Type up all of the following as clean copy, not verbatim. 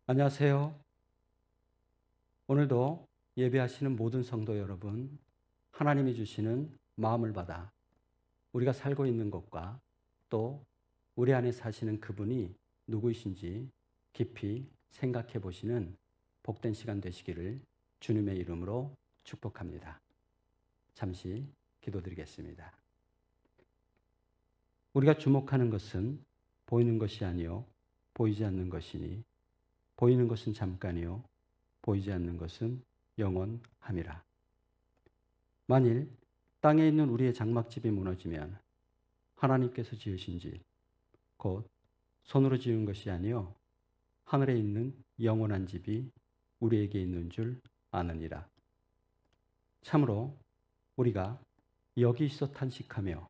안녕하세요. 오늘도 예배하시는 모든 성도 여러분, 하나님이 주시는 마음을 받아 우리가 살고 있는 것과 또 우리 안에 사시는 그분이 누구이신지 깊이 생각해 보시는 복된 시간 되시기를 주님의 이름으로 축복합니다. 잠시 기도드리겠습니다. 우리가 주목하는 것은 보이는 것이 아니요 보이지 않는 것이니 보이는 것은 잠깐이요 보이지 않는 것은 영원함이라. 만일 땅에 있는 우리의 장막집이 무너지면 하나님께서 지으신 집, 곧 손으로 지은 것이 아니요 하늘에 있는 영원한 집이 우리에게 있는 줄 아느니라. 참으로 우리가 여기 있어 탄식하며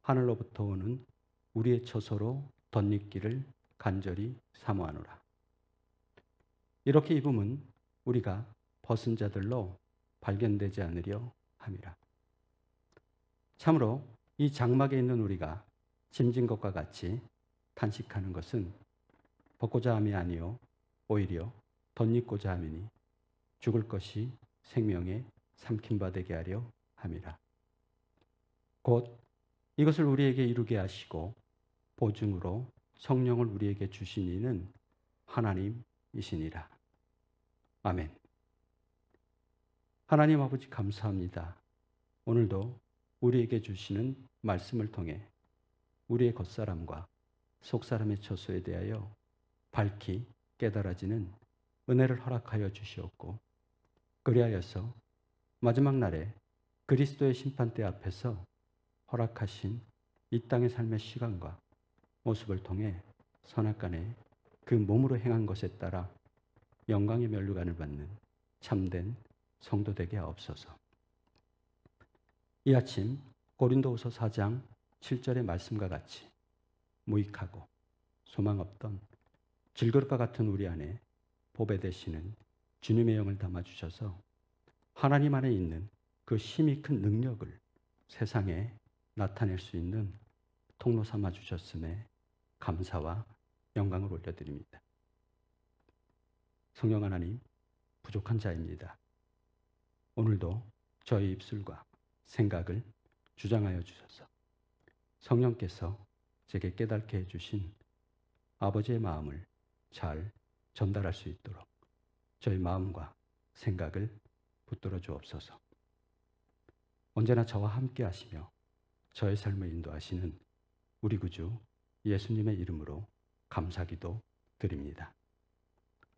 하늘로부터 오는 우리의 처소로 덧입기를 간절히 사모하노라. 이렇게 입으면 우리가 벗은 자들로 발견되지 않으려 함이라. 참으로 이 장막에 있는 우리가 짐진 것과 같이 탄식하는 것은 벗고자 함이 아니요 오히려 덧입고자 함이니 죽을 것이 생명에 삼킨 바 되게 하려 함이라. 곧 이것을 우리에게 이루게 하시고 보증으로 성령을 우리에게 주신 이는 하나님이시니라. 아멘. 하나님 아버지 감사합니다. 오늘도 우리에게 주시는 말씀을 통해 우리의 겉사람과 속사람의 처소에 대하여 밝히 깨달아지는 은혜를 허락하여 주시었고, 그리하여서 마지막 날에 그리스도의 심판대 앞에서 허락하신 이 땅의 삶의 시간과 모습을 통해 선악간에 그 몸으로 행한 것에 따라 영광의 면류관을 받는 참된 성도 되게 하옵소서. 이 아침 고린도후서 4장 7절의 말씀과 같이 무익하고 소망 없던 질그릇과 같은 우리 안에 보배 되시는 주님의 영을 담아주셔서 하나님 안에 있는 그 힘이 큰 능력을 세상에 나타낼 수 있는 통로 삼아 주셨음에 감사와 영광을 올려드립니다. 성령 하나님, 부족한 자입니다. 오늘도 저희 입술과 생각을 주장하여 주셔서 성령께서 제게 깨닫게 해주신 아버지의 마음을 잘 전달할 수 있도록 저희 마음과 생각을 붙들어 주옵소서. 언제나 저와 함께 하시며 저의 삶을 인도하시는 우리 구주 예수님의 이름으로 감사기도 드립니다.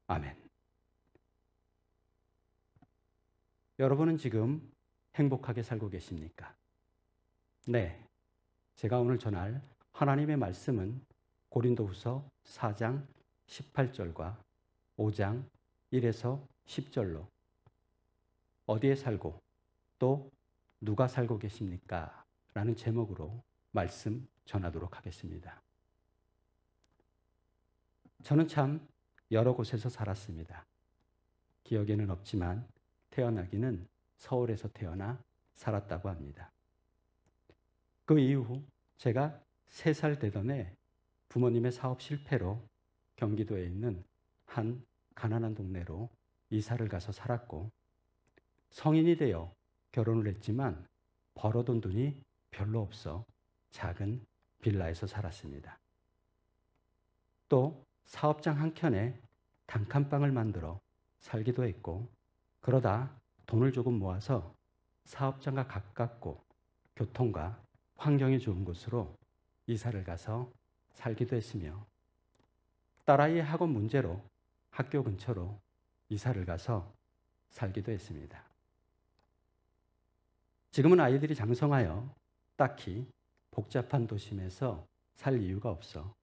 아멘. 여러분은 지금 행복하게 살고 계십니까? 네. 제가 오늘 전할 하나님의 말씀은 고린도후서 4장 18절과 5장 1에서 10절로 어디에 살고 또 누가 살고 계십니까? 라는 제목으로 말씀 전하도록 하겠습니다. 저는 참 여러 곳에서 살았습니다. 기억에는 없지만 태어나기는 서울에서 태어나 살았다고 합니다. 그 이후 제가 3살 되던 해 부모님의 사업 실패로 경기도에 있는 한 가난한 동네로 이사를 가서 살았고, 성인이 되어 결혼을 했지만 벌어둔 돈이 별로 없어 작은 빌라에서 살았습니다. 또 사업장 한켠에 단칸방을 만들어 살기도 했고, 그러다 돈을 조금 모아서 사업장과 가깝고 교통과 환경이 좋은 곳으로 이사를 가서 살기도 했으며, 딸아이의 학원 문제로 학교 근처로 이사를 가서 살기도 했습니다. 지금은 아이들이 장성하여 딱히 복잡한 도심에서 살 이유가 없어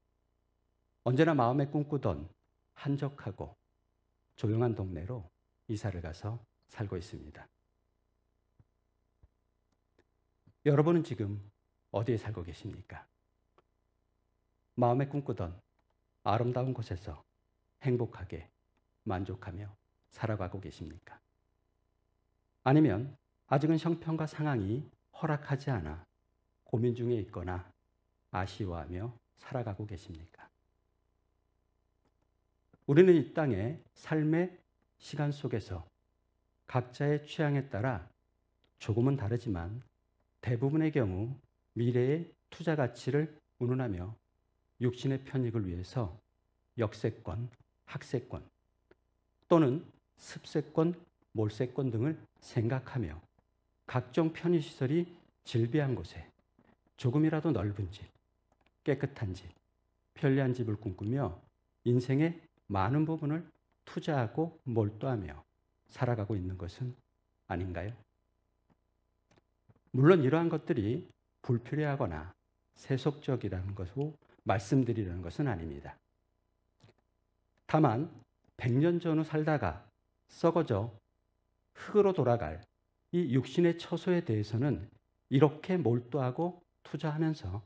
언제나 마음에 꿈꾸던 한적하고 조용한 동네로 이사를 가서 살고 있습니다. 여러분은 지금 어디에 살고 계십니까? 마음에 꿈꾸던 아름다운 곳에서 행복하게 만족하며 살아가고 계십니까? 아니면 아직은 형편과 상황이 허락하지 않아 고민 중에 있거나 아쉬워하며 살아가고 계십니까? 우리는 이 땅의 삶의 시간 속에서 각자의 취향에 따라 조금은 다르지만 대부분의 경우 미래의 투자 가치를 운운하며 육신의 편익을 위해서 역세권, 학세권 또는 습세권, 몰세권 등을 생각하며 각종 편의시설이 즐비한 곳에 조금이라도 넓은 집, 깨끗한 집, 편리한 집을 꿈꾸며 인생의 많은 부분을 투자하고 몰두하며 살아가고 있는 것은 아닌가요? 물론 이러한 것들이 불필요하거나 세속적이라는 것으로 말씀드리려는 것은 아닙니다. 다만 100년 전후 살다가 썩어져 흙으로 돌아갈 이 육신의 처소에 대해서는 이렇게 몰두하고 투자하면서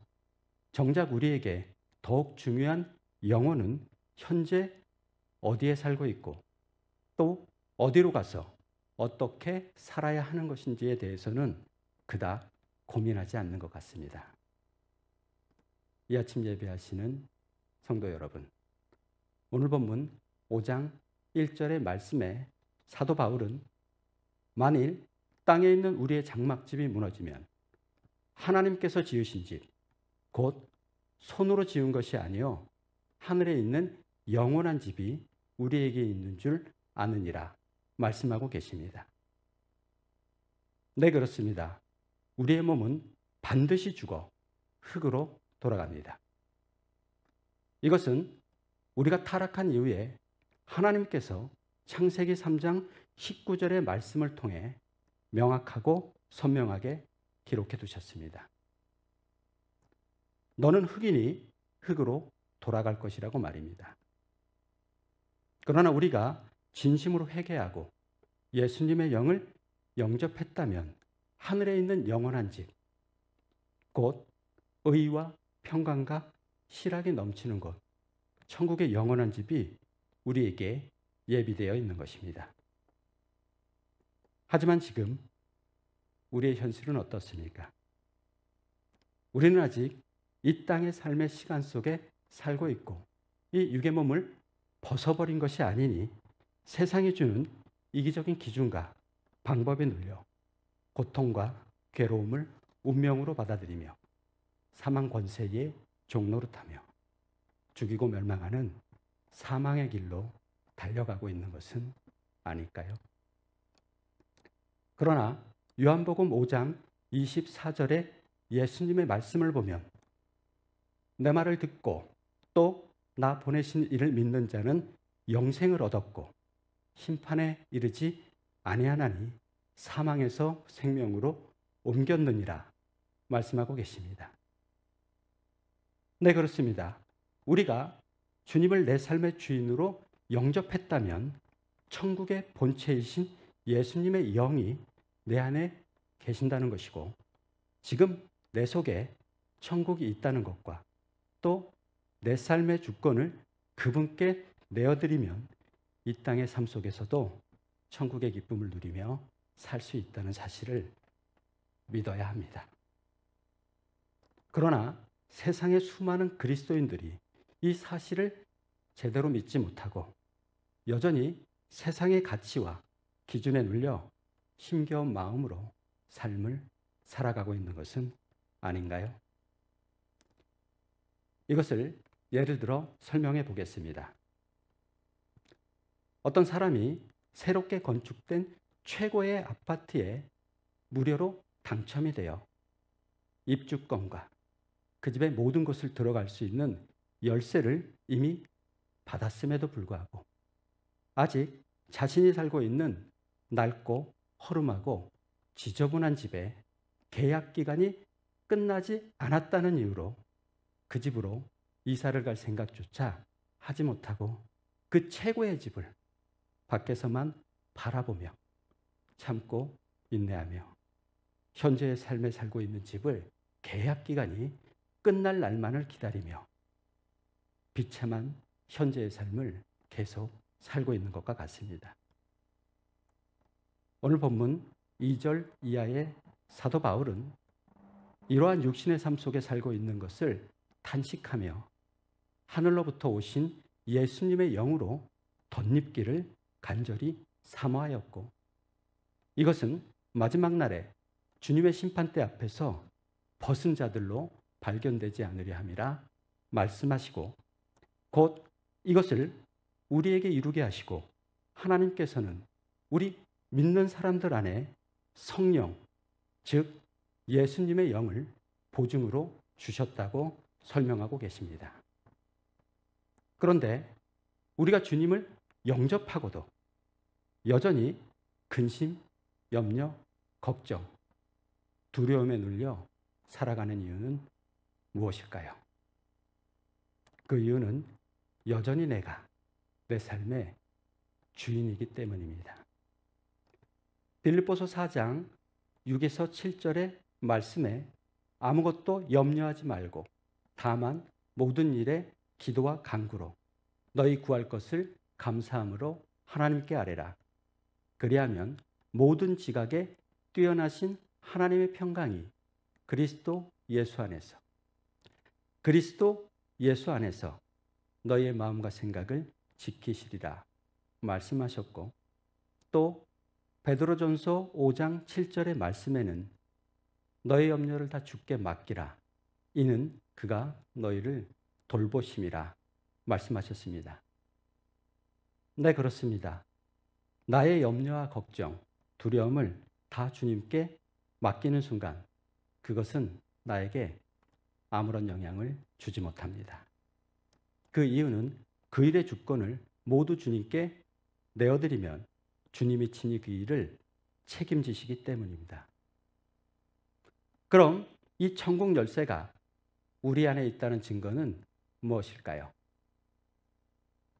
정작 우리에게 더욱 중요한 영혼은 현재 어디에 살고 있고 또 어디로 가서 어떻게 살아야 하는 것인지에 대해서는 그닥 고민하지 않는 것 같습니다. 이 아침 예배하시는 성도 여러분, 오늘 본문 5장 1절의 말씀에 사도 바울은 만일 땅에 있는 우리의 장막집이 무너지면 하나님께서 지으신 집, 곧 손으로 지은 것이 아니요 하늘에 있는 영원한 집이 우리에게 있는 줄 아느니라 말씀하고 계십니다. 네, 그렇습니다. 우리의 몸은 반드시 죽어 흙으로 돌아갑니다. 이것은 우리가 타락한 이후에 하나님께서 창세기 3장 19절의 말씀을 통해 명확하고 선명하게 기록해 두셨습니다. 너는 흙이니 흙으로 돌아갈 것이라고 말입니다. 그러나 우리가 진심으로 회개하고 예수님의 영을 영접했다면 하늘에 있는 영원한 집, 곧 의와 평강과 실학이 넘치는 곳, 천국의 영원한 집이 우리에게 예비되어 있는 것입니다. 하지만 지금 우리의 현실은 어떻습니까? 우리는 아직 이 땅의 삶의 시간 속에 살고 있고 이 육의 몸을 벗어버린 것이 아니니 세상이 주는 이기적인 기준과 방법에 눌려 고통과 괴로움을 운명으로 받아들이며 사망 권세의 종노릇하며 죽이고 멸망하는 사망의 길로 달려가고 있는 것은 아닐까요? 그러나 요한복음 5장 24절의 예수님의 말씀을 보면 내 말을 듣고 또 나 보내신 이를 믿는 자는 영생을 얻었고 심판에 이르지 아니하나니 사망에서 생명으로 옮겼느니라 말씀하고 계십니다. 네, 그렇습니다. 우리가 주님을 내 삶의 주인으로 영접했다면 천국의 본체이신 예수님의 영이 내 안에 계신다는 것이고 지금 내 속에 천국이 있다는 것과 또 내 삶의 주권을 그분께 내어드리면 이 땅의 삶 속에서도 천국의 기쁨을 누리며 살 수 있다는 사실을 믿어야 합니다. 그러나 세상의 수많은 그리스도인들이 이 사실을 제대로 믿지 못하고 여전히 세상의 가치와 기준에 눌려 힘겨운 마음으로 삶을 살아가고 있는 것은 아닌가요? 이것을 예를 들어 설명해 보겠습니다. 어떤 사람이 새롭게 건축된 최고의 아파트에 무료로 당첨이 되어 입주권과 그 집의 모든 곳을 들어갈 수 있는 열쇠를 이미 받았음에도 불구하고 아직 자신이 살고 있는 낡고 허름하고 지저분한 집에 계약 기간이 끝나지 않았다는 이유로 그 집으로 이사를 갈 생각조차 하지 못하고 그 최고의 집을 밖에서만 바라보며 참고 인내하며 현재의 삶에 살고 있는 집을 계약 기간이 끝날 날만을 기다리며 비참한 현재의 삶을 계속 살고 있는 것과 같습니다. 오늘 본문 2절 이하의 사도 바울은 이러한 육신의 삶 속에 살고 있는 것을 탄식하며 하늘로부터 오신 예수님의 영으로 덧입기를 간절히 사모하였고, 이것은 마지막 날에 주님의 심판대 앞에서 벗은 자들로 발견되지 않으려 함이라 말씀하시고, 곧 이것을 우리에게 이루게 하시고 하나님께서는 우리 믿는 사람들 안에 성령, 즉 예수님의 영을 보증으로 주셨다고 설명하고 계십니다. 그런데 우리가 주님을 영접하고도 여전히 근심, 염려, 걱정, 두려움에 눌려 살아가는 이유는 무엇일까요? 그 이유는 여전히 내가 내 삶의 주인이기 때문입니다. 빌립보서 4장 6에서 7절의 말씀에 아무것도 염려하지 말고 다만 모든 일에 기도와 간구로 너희 구할 것을 감사함으로 하나님께 아뢰라. 그리하면 모든 지각에 뛰어나신 하나님의 평강이 그리스도 예수 안에서 너희의 마음과 생각을 지키시리라 말씀하셨고, 또 베드로전서 5장 7절의 말씀에는 너희 염려를 다 주께 맡기라. 이는 그가 너희를 돌보심이라 말씀하셨습니다. 네, 그렇습니다. 나의 염려와 걱정, 두려움을 다 주님께 맡기는 순간 그것은 나에게 아무런 영향을 주지 못합니다. 그 이유는 그 일의 주권을 모두 주님께 내어드리면 주님이 친히 그 일을 책임지시기 때문입니다. 그럼 이 천국 열쇠가 우리 안에 있다는 증거는 무엇일까요?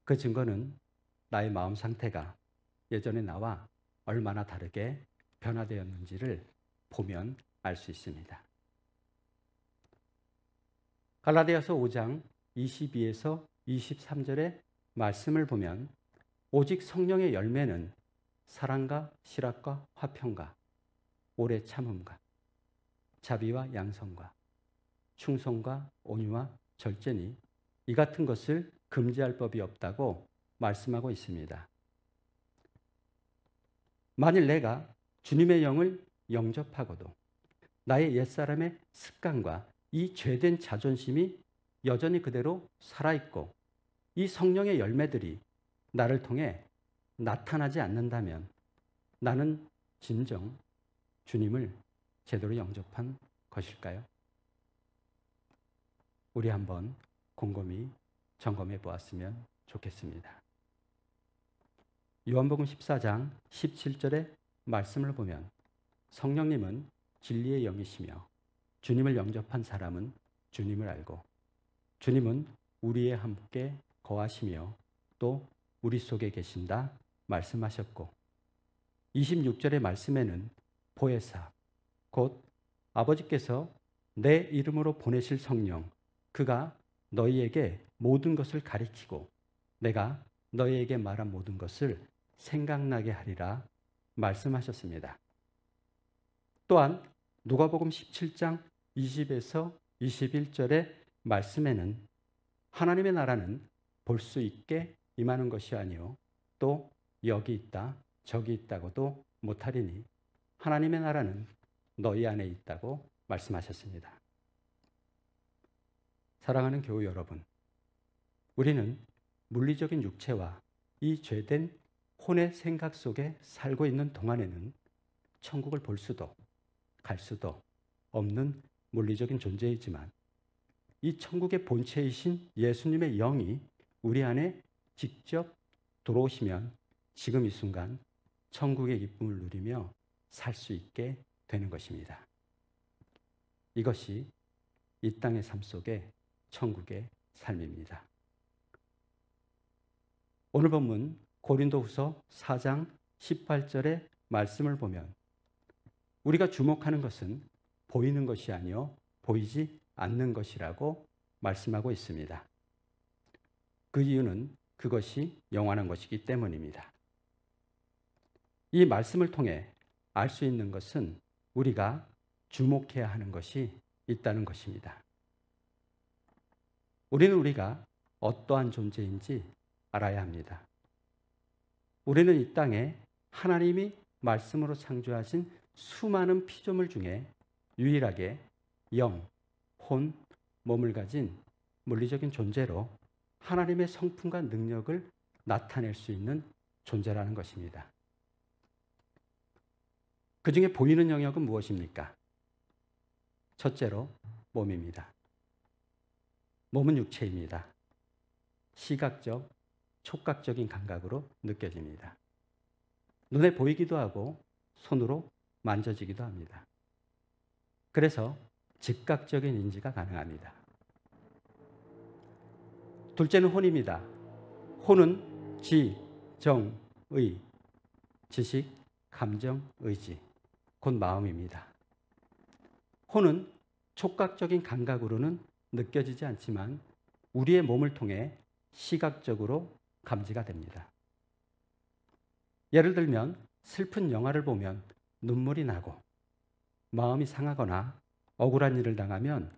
그 증거는 나의 마음 상태가 예전의 나와 얼마나 다르게 변화되었는지를 보면 알 수 있습니다. 갈라디아서 5장 22에서 23절의 말씀을 보면 오직 성령의 열매는 사랑과 실학과 화평과 오래 참음과 자비와 양성과 충성과 온유와 절제니 이 같은 것을 금지할 법이 없다고 말씀하고 있습니다. 만일 내가 주님의 영을 영접하고도 나의 옛사람의 습관과 이 죄된 자존심이 여전히 그대로 살아있고 이 성령의 열매들이 나를 통해 나타나지 않는다면 나는 진정 주님을 제대로 영접한 것일까요? 우리 한번 곰곰이 점검해 보았으면 좋겠습니다. 요한복음 14장 17절의 말씀을 보면 성령님은 진리의 영이시며 주님을 영접한 사람은 주님을 알고 주님은 우리의 함께 거하시며 또 우리 속에 계신다 말씀하셨고, 26절의 말씀에는 보혜사 곧 아버지께서 내 이름으로 보내실 성령 그가 너희에게 모든 것을 가리키고 내가 너희에게 말한 모든 것을 생각나게 하리라 말씀하셨습니다. 또한 누가복음 17장 20에서 21절의 말씀에는 하나님의 나라는 볼 수 있게 임하는 것이 아니요 또 여기 있다 저기 있다고도 못하리니 하나님의 나라는 너희 안에 있다고 말씀하셨습니다. 사랑하는 교우 여러분, 우리는 물리적인 육체와 이 죄된 혼의 생각 속에 살고 있는 동안에는 천국을 볼 수도 갈 수도 없는 물리적인 존재이지만 이 천국의 본체이신 예수님의 영이 우리 안에 직접 들어오시면 지금 이 순간 천국의 기쁨을 누리며 살 수 있게 되는 것입니다. 이것이 이 땅의 삶 속의 천국의 삶입니다. 오늘 본문 고린도후서 4장 18절의 말씀을 보면 우리가 주목하는 것은 보이는 것이 아니요 보이지 않는 것이라고 말씀하고 있습니다. 그 이유는 그것이 영원한 것이기 때문입니다. 이 말씀을 통해 알 수 있는 것은 우리가 주목해야 하는 것이 있다는 것입니다. 우리는 우리가 어떠한 존재인지 알아야 합니다. 우리는 이 땅에 하나님이 말씀으로 창조하신 수많은 피조물 중에 유일하게 영, 혼, 몸을 가진 물리적인 존재로 하나님의 성품과 능력을 나타낼 수 있는 존재라는 것입니다. 그 중에 보이는 영역은 무엇입니까? 첫째로 몸입니다. 몸은 육체입니다. 시각적, 촉각적인 감각으로 느껴집니다. 눈에 보이기도 하고 손으로 만져지기도 합니다. 그래서 즉각적인 인지가 가능합니다. 둘째는 혼입니다. 혼은 지, 정, 의, 지식, 감정, 의지, 곧 마음입니다. 혼은 촉각적인 감각으로는 느껴지지 않지만 우리의 몸을 통해 시각적으로 감지가 됩니다. 예를 들면 슬픈 영화를 보면 눈물이 나고, 마음이 상하거나 억울한 일을 당하면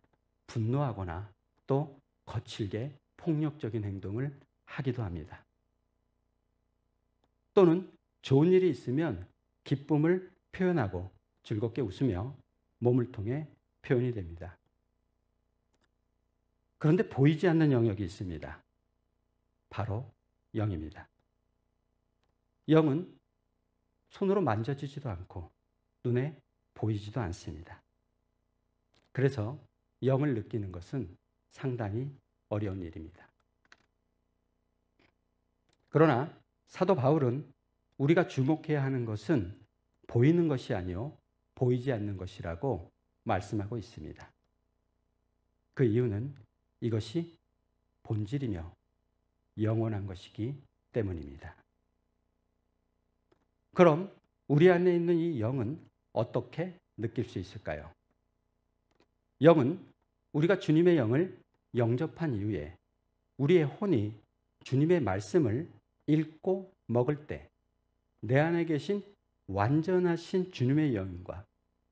분노하거나 또 거칠게 폭력적인 행동을 하기도 합니다. 또는 좋은 일이 있으면 기쁨을 표현하고 즐겁게 웃으며 몸을 통해 표현이 됩니다. 그런데 보이지 않는 영역이 있습니다. 바로 영입니다. 영은 손으로 만져지지도 않고 눈에 보이지도 않습니다. 그래서 영을 느끼는 것은 상당히 어려운 일입니다. 그러나 사도 바울은 우리가 주목해야 하는 것은 보이는 것이 아니요 보이지 않는 것이라고 말씀하고 있습니다. 그 이유는 이것이 본질이며 영원한 것이기 때문입니다. 그럼 우리 안에 있는 이 영은 어떻게 느낄 수 있을까요? 영은 우리가 주님의 영을 영접한 이후에 우리의 혼이 주님의 말씀을 읽고 먹을 때 내 안에 계신 완전하신 주님의 영과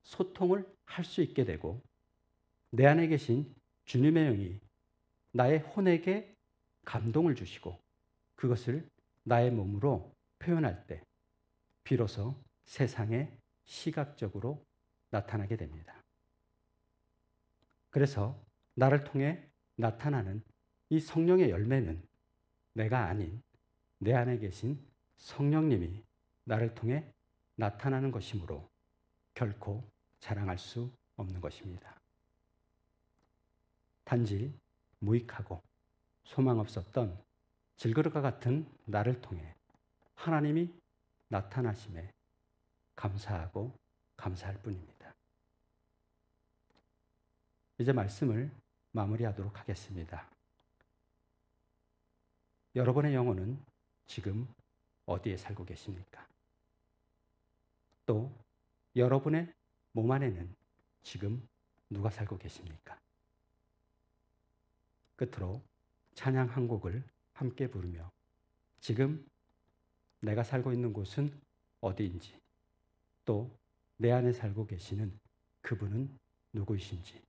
소통을 할 수 있게 되고, 내 안에 계신 주님의 영이 나의 혼에게 감동을 주시고 그것을 나의 몸으로 표현할 때 비로소 세상에 시각적으로 나타나게 됩니다. 그래서 나를 통해 나타나는 이 성령의 열매는 내가 아닌 내 안에 계신 성령님이 나를 통해 나타나는 것이므로 결코 자랑할 수 없는 것입니다. 단지 무익하고 소망 없었던 질그릇과 같은 나를 통해 하나님이 나타나심에 감사하고 감사할 뿐입니다. 이제 말씀을 마무리하도록 하겠습니다. 여러분의 영혼은 지금 어디에 살고 계십니까? 또 여러분의 몸 안에는 지금 누가 살고 계십니까? 끝으로 찬양 한 곡을 함께 부르며 지금 내가 살고 있는 곳은 어디인지, 또 내 안에 살고 계시는 그분은 누구이신지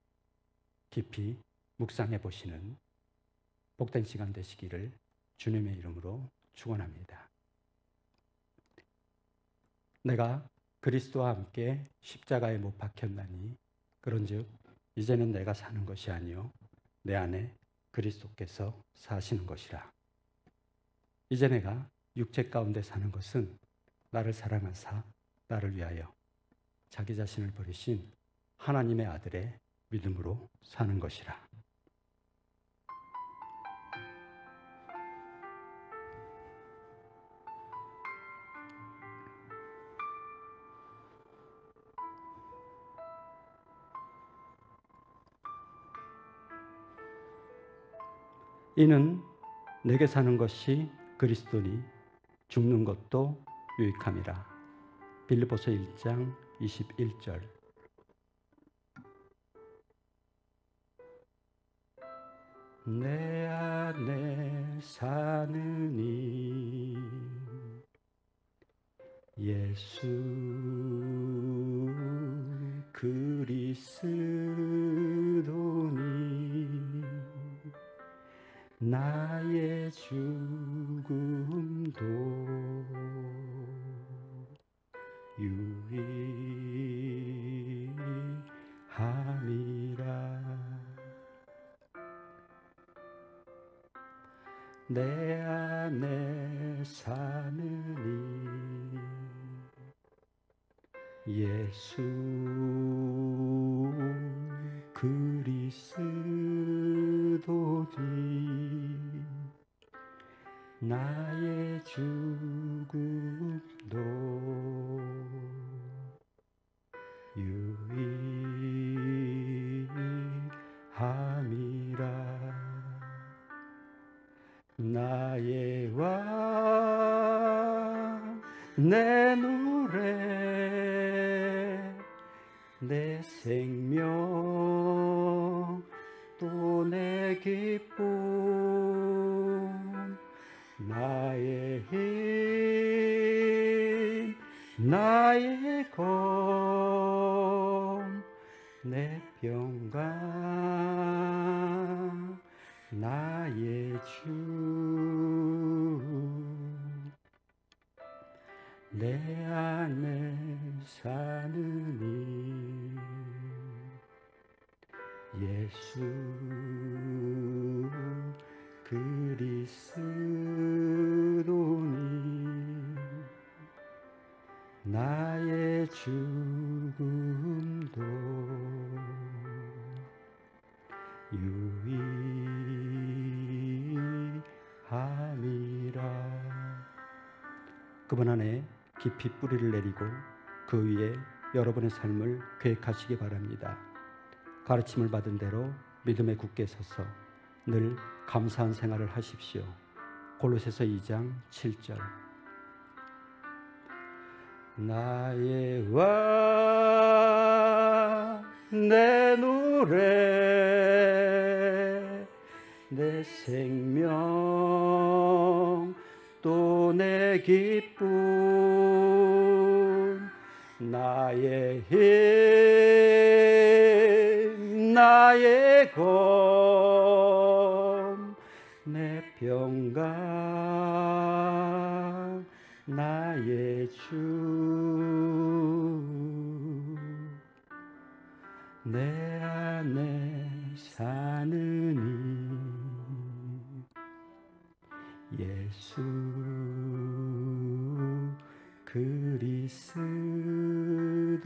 깊이 묵상해 보시는 복된 시간 되시기를 주님의 이름으로 축원합니다. 내가 그리스도와 함께 십자가에 못 박혔나니 그런즉 이제는 내가 사는 것이 아니요 내 안에 그리스도께서 사시는 것이라. 이제 내가 육체 가운데 사는 것은 나를 사랑하사 나를 위하여 자기 자신을 버리신 하나님의 아들의 믿음으로 사는 것이라. 이는 내게 사는 것이 그리스도니 죽는 것도 유익함이라. 빌립보서 1장 21절. 내 안에 사느니 예수 그리스도니 나의 주 죽음도 유의함이라. 내 안에 사느니 예수 그리스도니 나의 죽음도 유의함이라. 나의 왕 내 노래 내 생명 또 내 기쁨 나의 힘 나의 검 내 평강 나의 주 내 안에 사느니 예수 그리스도니 나의 죽음도 유의함이라. 그분 안에 깊이 뿌리를 내리고 그 위에 여러분의 삶을 계획하시기 바랍니다. 가르침을 받은 대로 믿음에 굳게 서서 늘 감사한 생활을 하십시오. 골로새서 2장 7절. 나의 왕 내 노래 내 생명 또 내 기쁨 나의 힘 나의 검 내 평강 나의 주 내 안에 사느니 예수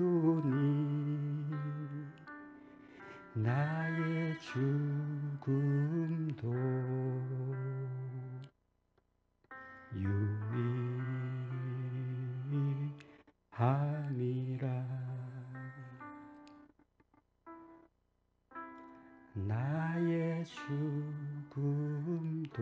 그리스도니 나의 죽음도 유의함이라. 나의 죽음도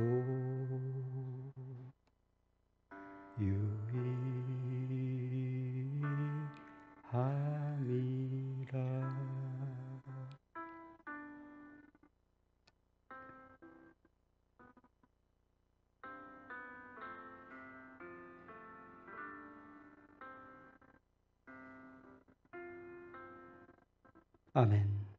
유의함이라. 아멘.